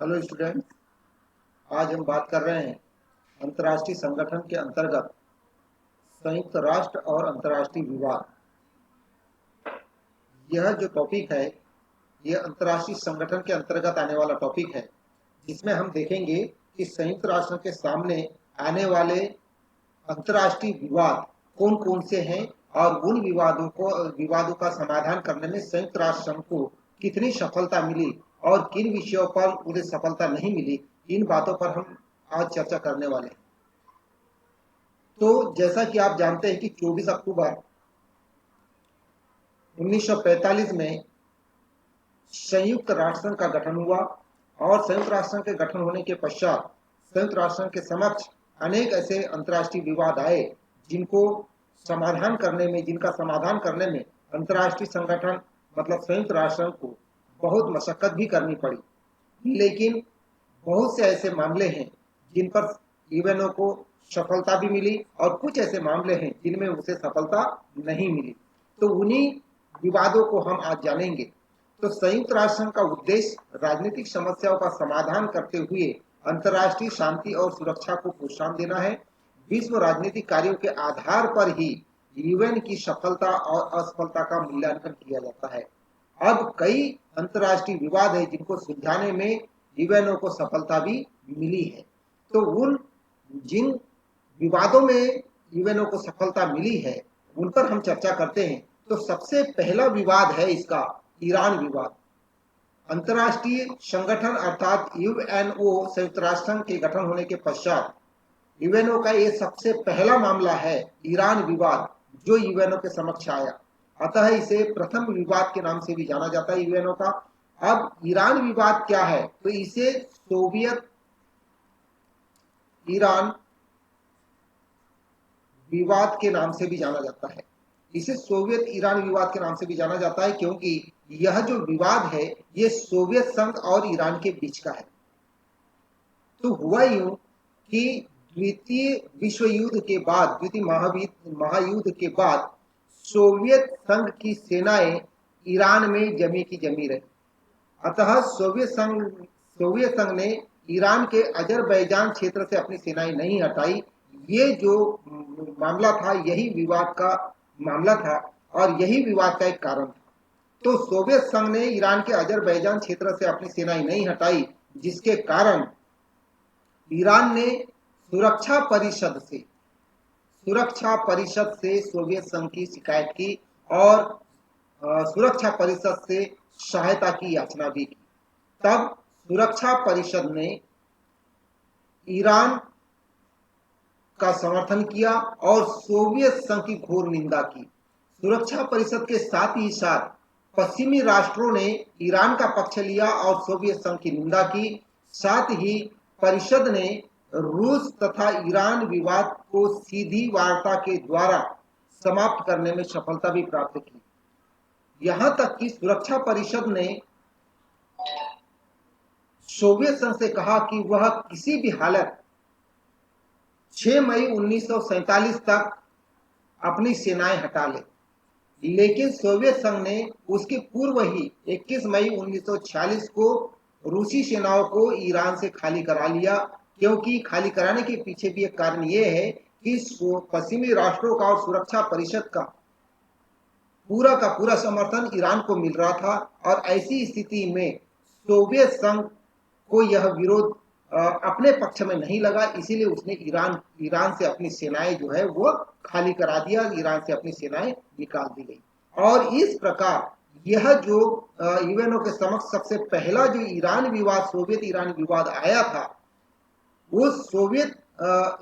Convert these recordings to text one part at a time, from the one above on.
Hello student. आज हम बात कर रहे हैं अंतर्राष्ट्रीय संगठन के अंतर्गत संयुक्त राष्ट्र और अंतर्राष्ट्रीय विवाद। यह जो टॉपिक है यह अंतर्राष्ट्रीय संगठन के अंतर्गत आने वाला टॉपिक है, जिसमें हम देखेंगे कि संयुक्त राष्ट्र के सामने आने वाले अंतर्राष्ट्रीय विवाद कौन कौन से हैं और उन विवादों का समाधान करने में संयुक्त राष्ट्र संघ को कितनी सफलता मिली और किन विषयों पर उन्हें सफलता नहीं मिली। इन बातों पर हम आज चर्चा करने वाले हैं। तो जैसा कि आप जानते हैं कि 24 अक्टूबर 1945 में संयुक्त राष्ट्र संघ का गठन हुआ और संयुक्त राष्ट्र संघ के गठन होने के पश्चात संयुक्त राष्ट्र संघ के समक्ष अनेक ऐसे अंतर्राष्ट्रीय विवाद आए जिनका समाधान करने में अंतर्राष्ट्रीय संगठन मतलब संयुक्त राष्ट्र संघ को बहुत मशक्कत भी करनी पड़ी। लेकिन बहुत से ऐसे मामले हैं जिन पर यूएनओ को सफलता भी मिली और कुछ ऐसे मामले हैं जिनमें उसे सफलता नहीं मिली। तो उन्हीं विवादों को हम आज जानेंगे। तो संयुक्त राष्ट्र संघ का उद्देश्य राजनीतिक समस्याओं का समाधान करते हुए अंतर्राष्ट्रीय शांति और सुरक्षा को प्रोत्साहन देना है। विश्व राजनीतिक कार्यों के आधार पर ही यूएन की सफलता और असफलता का मूल्यांकन किया जाता है। अब कई अंतर्राष्ट्रीय विवाद है जिनको सुलझाने में यूएनओ को सफलता भी मिली है। तो उन जिन विवादों में यूएनओ को सफलता मिली है उन पर हम चर्चा करते हैं। तो सबसे पहला विवाद है इसका ईरान विवाद। अंतर्राष्ट्रीय संगठन अर्थात यूएनओ संयुक्त राष्ट्र संघ के गठन होने के पश्चात यूएनओ का ये सबसे पहला मामला है ईरान विवाद जो यूएनओ के समक्ष आया। अतः इसे प्रथम विवाद के नाम से भी जाना जाता है यूएनओ का। अब ईरान विवाद क्या है? तो इसे सोवियत ईरान विवाद के नाम से भी जाना जाता है। इसे सोवियत ईरान विवाद के नाम से भी जाना जाता है क्योंकि यह जो विवाद है ये सोवियत संघ और ईरान के बीच का है। तो हुआ यूं कि द्वितीय विश्व युद्ध के बाद, द्वितीय महायुद्ध के बाद सोवियत संघ की सेनाएं ईरान में जमी की जमी रही। अतः सोवियत संघ ने ईरान के अजरबैजान क्षेत्र से अपनी सेनाएं नहीं हटाई। ये जो मामला था यही विवाद का मामला था और यही विवाद का एक कारण था। तो सोवियत संघ ने ईरान के अजरबैजान क्षेत्र से अपनी सेनाएं नहीं हटाई, जिसके कारण ईरान ने सुरक्षा परिषद से सोवियत संघ की शिकायत की और सुरक्षा परिषद से सहायता की याचना भी की। तब सुरक्षा परिषद ने ईरान का समर्थन किया और सोवियत संघ की घोर निंदा की। सुरक्षा परिषद के साथ ही साथ पश्चिमी राष्ट्रों ने ईरान का पक्ष लिया और सोवियत संघ की निंदा की। साथ ही परिषद ने रूस तथा ईरान विवाद को सीधी वार्ता के द्वारा समाप्त करने में सफलता भी प्राप्त की। यहां तक कि सुरक्षा परिषद ने सोवियत संघ से कहा कि वह किसी भी हालत 6 मई 1947 तक अपनी सेनाएं हटा ले। लेकिन सोवियत संघ ने उसके पूर्व ही 21 मई 1946 को रूसी सेनाओं को ईरान से खाली करा लिया, क्योंकि खाली कराने के पीछे भी एक कारण यह है कि पश्चिमी राष्ट्रों का और सुरक्षा परिषद का पूरा समर्थन ईरान को मिल रहा था और ऐसी स्थिति में सोवियत संघ को यह विरोध अपने पक्ष में नहीं लगा, इसीलिए उसने ईरान से अपनी सेनाएं जो है वो खाली करा दिया, ईरान से अपनी सेनाएं निकाल दी गई। और इस प्रकार यह जो यूएनओ के समक्ष सबसे पहला जो सोवियत ईरान विवाद आया था, उस सोवियत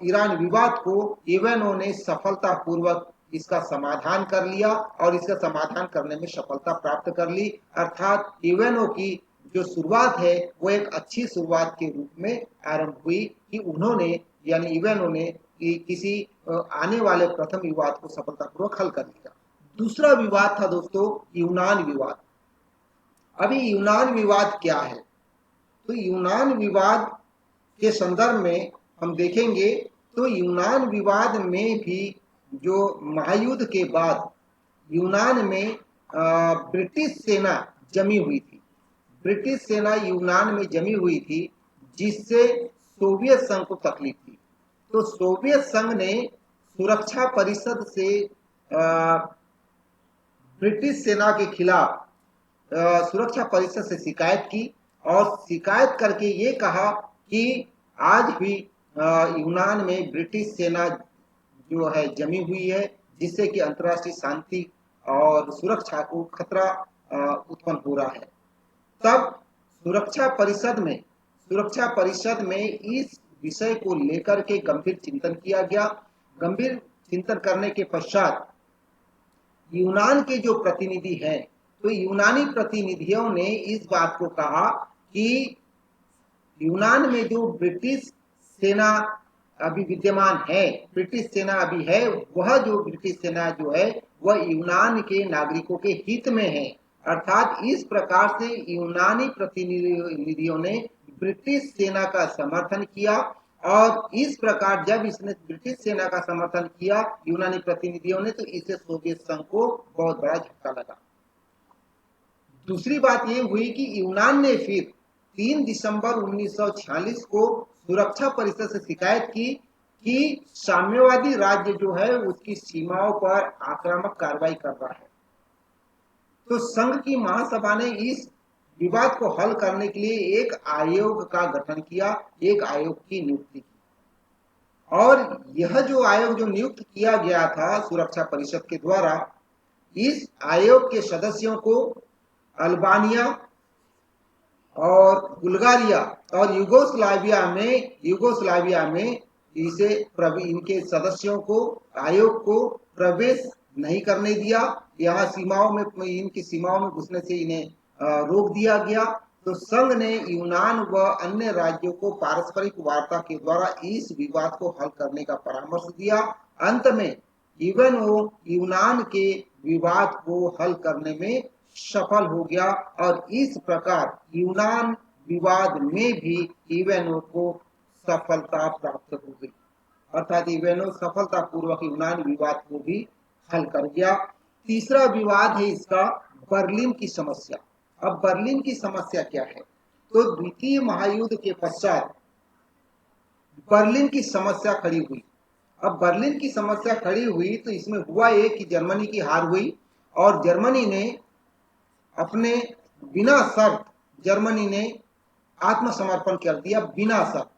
ईरान विवाद को यूएनओ ने सफलतापूर्वक इसका समाधान कर लिया और इसका समाधान करने में सफलता प्राप्त कर ली। अर्थात यूएनओ की जो शुरुआत है वो एक अच्छी शुरुआत के रूप में आरंभ हुई कि उन्होंने यानी यूएनओ ने किसी आने वाले प्रथम विवाद को सफलतापूर्वक हल कर लिया। दूसरा विवाद था दोस्तों यूनान विवाद। अभी यूनान विवाद क्या है? तो यूनान विवाद के संदर्भ में हम देखेंगे तो यूनान विवाद में भी जो महायुद्ध के बाद यूनान में ब्रिटिश सेना जमी हुई थी। ब्रिटिश सेना यूनान में जमी हुई थी, जिससे सोवियत संघ को तकलीफ थी। तो सोवियत संघ ने सुरक्षा परिषद से ब्रिटिश सेना के खिलाफ सुरक्षा परिषद से शिकायत की और शिकायत करके ये कहा कि आज भी यूनान में ब्रिटिश सेना जो है जमी हुई है, जिससे कि अंतर्राष्ट्रीय शांति और सुरक्षा को खतरा उत्पन्न हो रहा है। तब सुरक्षा परिषद में इस विषय को लेकर के गंभीर चिंतन किया गया। गंभीर चिंतन करने के पश्चात यूनान के जो प्रतिनिधि हैं, तो यूनानी प्रतिनिधियों ने इस बात को कहा कि यूनान में जो ब्रिटिश सेना अभी विद्यमान है, ब्रिटिश सेना अभी है, वह जो ब्रिटिश सेना जो है वह यूनान के नागरिकों के हित में है। अर्थात इस प्रकार से यूनानी प्रतिनिधियों ने ब्रिटिश सेना का समर्थन किया और इस प्रकार जब इसने ब्रिटिश सेना का समर्थन किया यूनानी प्रतिनिधियों ने, तो इससे सोवियत संघ को बहुत बड़ा झटका लगा। दूसरी बात ये हुई कि यूनान ने फिर 3 दिसंबर 1946 को सुरक्षा परिषद से शिकायत की कि साम्यवादी राज्य जो है उसकी सीमाओं पर आक्रामक कार्रवाई कर रहा है। तो संघ की महासभा ने इस विवाद को हल करने के लिए एक आयोग का गठन किया, एक आयोग की नियुक्ति की और यह जो आयोग जो नियुक्त किया गया था सुरक्षा परिषद के द्वारा, इस आयोग के सदस्यों को अल्बानिया और बुल्गारिया और यूगोस्लाविया में इनके सदस्यों को आयोग को प्रवेश नहीं करने दिया। यहाँ इनकी सीमाओं में घुसने से इन्हें रोक दिया गया। तो संघ ने यूनान व अन्य राज्यों को पारस्परिक वार्ता के द्वारा इस विवाद को हल करने का परामर्श दिया। अंत में यूएनओ यूनान के विवाद को हल करने में सफल हो गया और इस प्रकार यूनान विवाद में भी यूएनओ को सफलता प्राप्त हो गई। अर्थात यूएनओ सफलतापूर्वक यूनान विवाद को भी हल कर गया। तीसरा विवाद है इसका बर्लिन की समस्या। अब बर्लिन की समस्या क्या है? तो द्वितीय महायुद्ध के पश्चात बर्लिन की समस्या खड़ी हुई। अब बर्लिन की समस्या खड़ी हुई तो इसमें हुआ ये कि जर्मनी की हार हुई और जर्मनी ने अपने बिना शर्त आत्मसमर्पण कर दिया। बिना शर्त,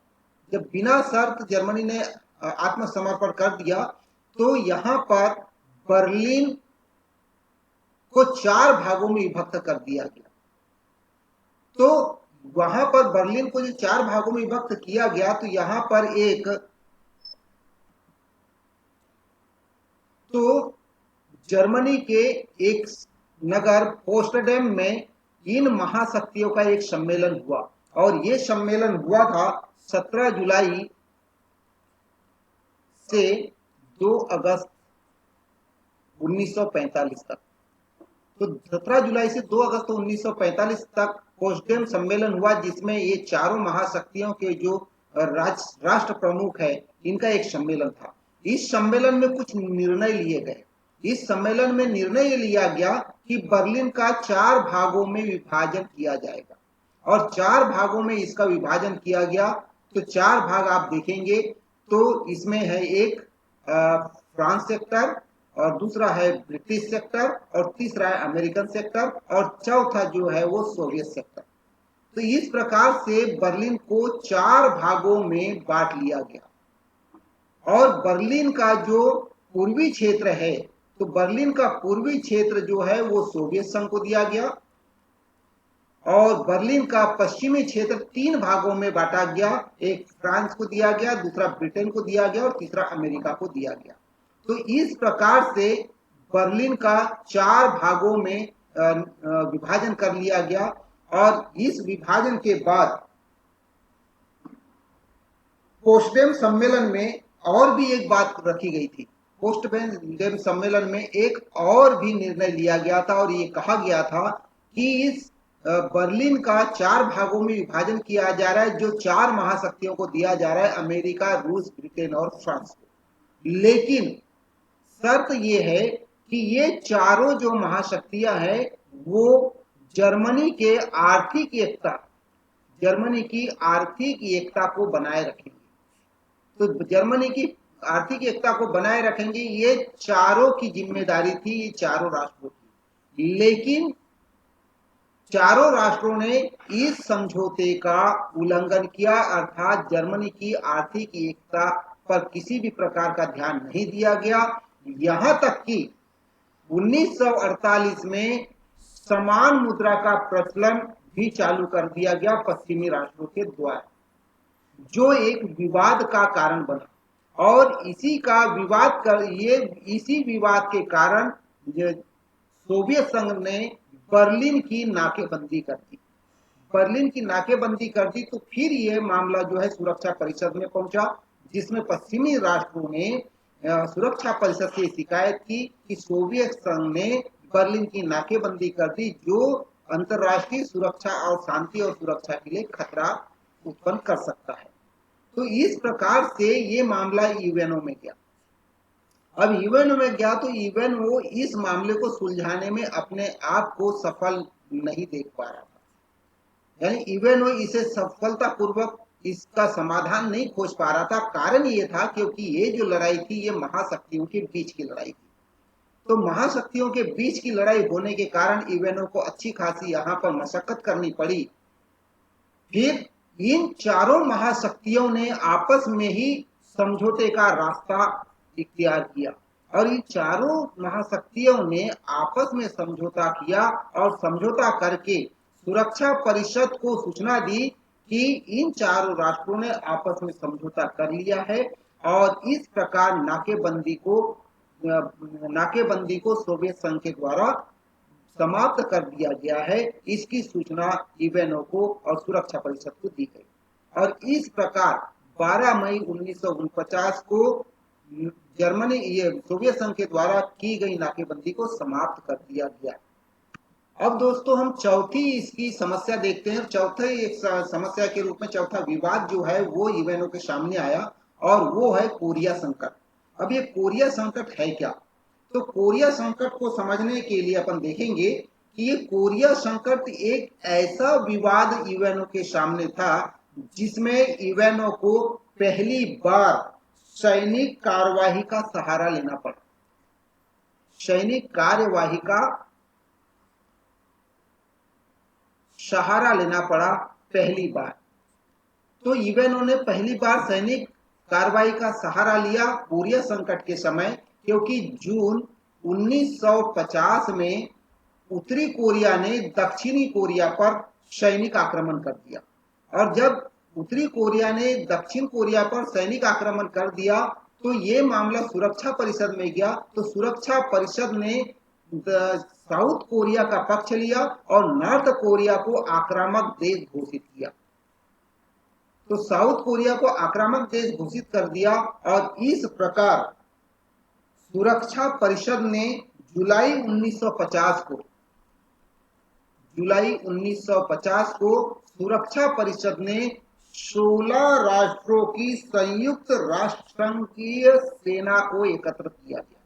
जब बिना शर्त जर्मनी ने आत्मसमर्पण कर दिया तो यहाँ पर बर्लिन को 4 भागों में विभक्त कर दिया गया। तो वहां पर बर्लिन को जो 4 भागों में विभक्त किया गया तो यहाँ पर तो जर्मनी के एक नगर पोस्टडेम में इन महाशक्तियों का एक सम्मेलन हुआ और ये सम्मेलन हुआ था 17 जुलाई से 2 अगस्त 1945 तक। तो 17 जुलाई से 2 अगस्त 1945 तक पोस्टडेम सम्मेलन हुआ, जिसमें ये चारों महाशक्तियों के जो राष्ट्र प्रमुख है इनका एक सम्मेलन था। इस सम्मेलन में कुछ निर्णय लिए गए। इस सम्मेलन में निर्णय लिया गया कि बर्लिन का 4 भागों में विभाजन किया जाएगा और 4 भागों में इसका विभाजन किया गया। तो 4 भाग आप देखेंगे तो इसमें है एक फ्रांस सेक्टर और दूसरा है ब्रिटिश सेक्टर और तीसरा है अमेरिकन सेक्टर और चौथा जो है वो सोवियत सेक्टर। तो इस प्रकार से बर्लिन को 4 भागों में बांट लिया गया और बर्लिन का जो पूर्वी क्षेत्र है, तो बर्लिन का पूर्वी क्षेत्र जो है वो सोवियत संघ को दिया गया और बर्लिन का पश्चिमी क्षेत्र 3 भागों में बांटा गया। एक फ्रांस को दिया गया, दूसरा ब्रिटेन को दिया गया और तीसरा अमेरिका को दिया गया। तो इस प्रकार से बर्लिन का 4 भागों में विभाजन कर लिया गया और इस विभाजन के बाद पोस्टडेम सम्मेलन में और भी एक बात रखी गई थी। पोस्टडेम सम्मेलन में एक और भी निर्णय लिया गया था और ये कहा गया था कि इस बर्लिन का 4 भागों में विभाजन किया जा रहा है, जो 4 महाशक्तियों को दिया जा रहा है, अमेरिका, रूस, ब्रिटेन और फ्रांस को। लेकिन शर्त ये है कि ये चारों जो महाशक्तियां हैं वो जर्मनी के आर्थिक एकता जर्मनी की आर्थिक एकता को बनाए रखेंगे। तो जर्मनी की आर्थिक एकता को बनाए रखेंगे, ये चारों की जिम्मेदारी थी, ये चारों राष्ट्रों की। लेकिन चारों राष्ट्रों ने इस समझौते का उल्लंघन किया, अर्थात जर्मनी की आर्थिक एकता पर किसी भी प्रकार का ध्यान नहीं दिया गया। यहां तक कि 1948 में समान मुद्रा का प्रचलन भी चालू कर दिया गया पश्चिमी राष्ट्रों के द्वारा, जो एक विवाद का कारण बना। और इसी विवाद के कारण सोवियत संघ ने बर्लिन की नाकेबंदी कर दी। बर्लिन की नाकेबंदी कर दी तो फिर यह मामला जो है सुरक्षा परिषद में पहुंचा, जिसमें पश्चिमी राष्ट्रों ने सुरक्षा परिषद से शिकायत की कि सोवियत संघ ने बर्लिन की नाकेबंदी कर दी, जो अंतरराष्ट्रीय सुरक्षा और शांति और सुरक्षा के लिए खतरा उत्पन्न कर सकता है। तो इस प्रकार से ये मामला यूएनओ में गया। अब यूएनओ में गया तो यूएनओ इस मामले को सुलझाने में अपने आप को सफल नहीं देख पा रहा था, यानी यूएनओ इसे सफलतापूर्वक इसका समाधान नहीं खोज पा रहा था। कारण ये था क्योंकि ये जो लड़ाई थी ये महाशक्तियों के बीच की लड़ाई थी। तो महाशक्तियों के बीच की लड़ाई होने के कारण यूएनओ को अच्छी खासी यहाँ पर मशक्कत करनी पड़ी। फिर इन चारों महाशक्तियों ने आपस में ही समझौते का रास्ता इख्तियार किया, और इन चारों महाशक्तियों ने आपस में समझौता किया और समझौता करके सुरक्षा परिषद को सूचना दी कि इन चारों राष्ट्रों ने आपस में समझौता कर लिया है, और इस प्रकार नाकेबंदी को सोवियत संघ के द्वारा समाप्त कर दिया गया है। इसकी सूचना यूएनओ को और सुरक्षा परिषद को दी गई, और इस प्रकार 12 मई 1949 को सोवियत संघ के द्वारा की गई नाकेबंदी को समाप्त कर दिया गया। अब दोस्तों हम चौथी इसकी समस्या देखते हैं। चौथे एक समस्या के रूप में चौथा विवाद जो है वो यूएनओ के सामने आया, और वो है कोरिया संकट। अब ये कोरिया संकट है क्या? तो कोरिया संकट को समझने के लिए अपन देखेंगे कि ये कोरिया संकट एक ऐसा विवाद यूएनओ के सामने था जिसमें यूएनओ को पहली बार सैनिक कार्यवाही का सहारा लेना पड़ा। सैनिक कार्यवाही का सहारा लेना पड़ा पहली बार। तो यूएनओ ने पहली बार सैनिक कार्रवाई का सहारा लिया कोरिया संकट के समय, क्योंकि जून 1950 में उत्तरी कोरिया ने दक्षिणी कोरिया पर सैनिक आक्रमण कर दिया, और जब उत्तरी कोरिया ने दक्षिण कोरिया पर सैनिक आक्रमण कर दिया तो ये मामला सुरक्षा परिषद में गया। तो सुरक्षा परिषद ने साउथ कोरिया का पक्ष लिया और नॉर्थ कोरिया को आक्रामक देश घोषित किया। तो साउथ कोरिया को आक्रामक देश घोषित कर दिया, और इस प्रकार सुरक्षा परिषद ने जुलाई 1950 को सुरक्षा परिषद ने 16 राष्ट्रों की संयुक्त राष्ट्र संघीय सेना को एकत्र किया गया।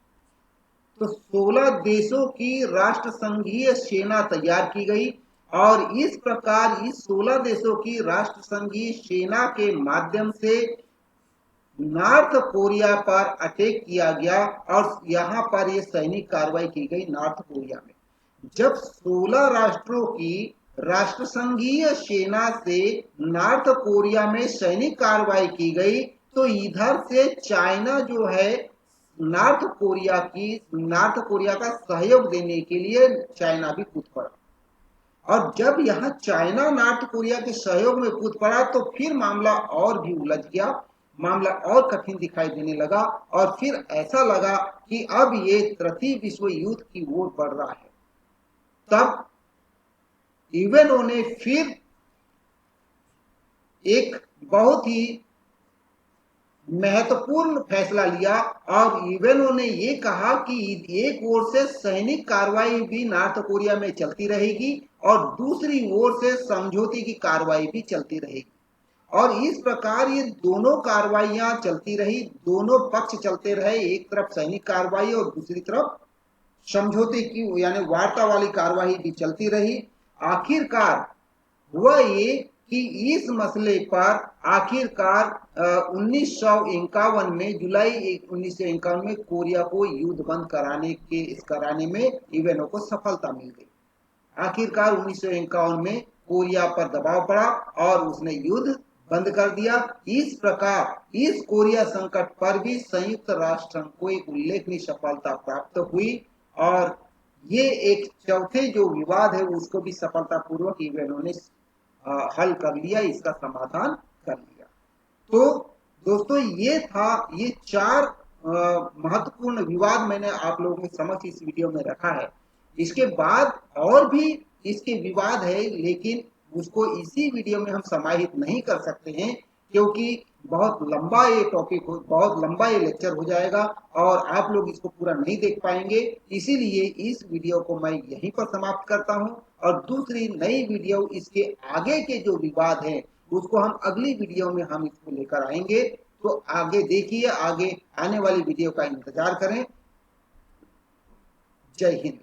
तो 16 देशों की राष्ट्र संघीय सेना तैयार की गई, और इस प्रकार इस 16 देशों की राष्ट्र संघीय सेना के माध्यम से नॉर्थ कोरिया पर अटैक किया गया, और यहाँ पर ये सैनिक कार्रवाई की गई नॉर्थ कोरिया में। जब 16 राष्ट्रों की राष्ट्र संघीय सेना से नॉर्थ कोरिया में सैनिक कार्रवाई की गई, तो इधर से चाइना जो है नॉर्थ कोरिया का सहयोग देने के लिए चाइना भी कूद पड़ा। और जब यहाँ चाइना नॉर्थ कोरिया के सहयोग में कूद पड़ा तो फिर मामला और भी उलझ गया, मामला और कठिन दिखाई देने लगा, और फिर ऐसा लगा कि अब ये तृतीय विश्व युद्ध की ओर बढ़ रहा है। तब यूएनओ ने फिर एक बहुत ही महत्वपूर्ण फैसला लिया, और यूएनओ ने ये कहा कि एक ओर से सैनिक कार्रवाई भी नॉर्थ कोरिया में चलती रहेगी और दूसरी ओर से समझौते की कार्रवाई भी चलती रहेगी, और इस प्रकार ये दोनों कार्रवाइयां चलती रही, दोनों पक्ष चलते रहे, एक तरफ सैनिक कार्रवाई और दूसरी तरफ समझौते की यानी वार्ता वाली कार्रवाई भी चलती रही। आखिरकार हुआ ये कि इस मसले पर आखिरकार 1951 में, जुलाई 1951 में कोरिया को युद्ध बंद कराने में इवेनो को सफलता मिल गई। आखिरकार 1951 में कोरिया पर दबाव पड़ा और उसने युद्ध बंद कर दिया। इस प्रकार इस कोरिया संकट पर भी संयुक्त राष्ट्र संघ को एक उल्लेखनीय सफलता प्राप्त हुई और ये एक चौथे जो विवाद है उसको भी सफलतापूर्वक इवेनो ने हल कर लिया, इसका समाधान कर लिया। तो दोस्तों ये चार महत्वपूर्ण विवाद मैंने आप लोगों के समक्ष इस वीडियो में रखा है। इसके बाद और भी इसके विवाद है, लेकिन उसको इसी वीडियो में हम समाहित नहीं कर सकते हैं क्योंकि बहुत लंबा ये टॉपिक हो, बहुत लंबा ये लेक्चर हो जाएगा और आप लोग इसको पूरा नहीं देख पाएंगे। इसीलिए इस वीडियो को मैं यहीं पर समाप्त करता हूं और दूसरी नई वीडियो इसके आगे के जो विवाद हैं उसको हम अगली वीडियो में हम इसको लेकर आएंगे। तो आगे देखिए, आगे आने वाली वीडियो का इंतजार करें। जय हिंद।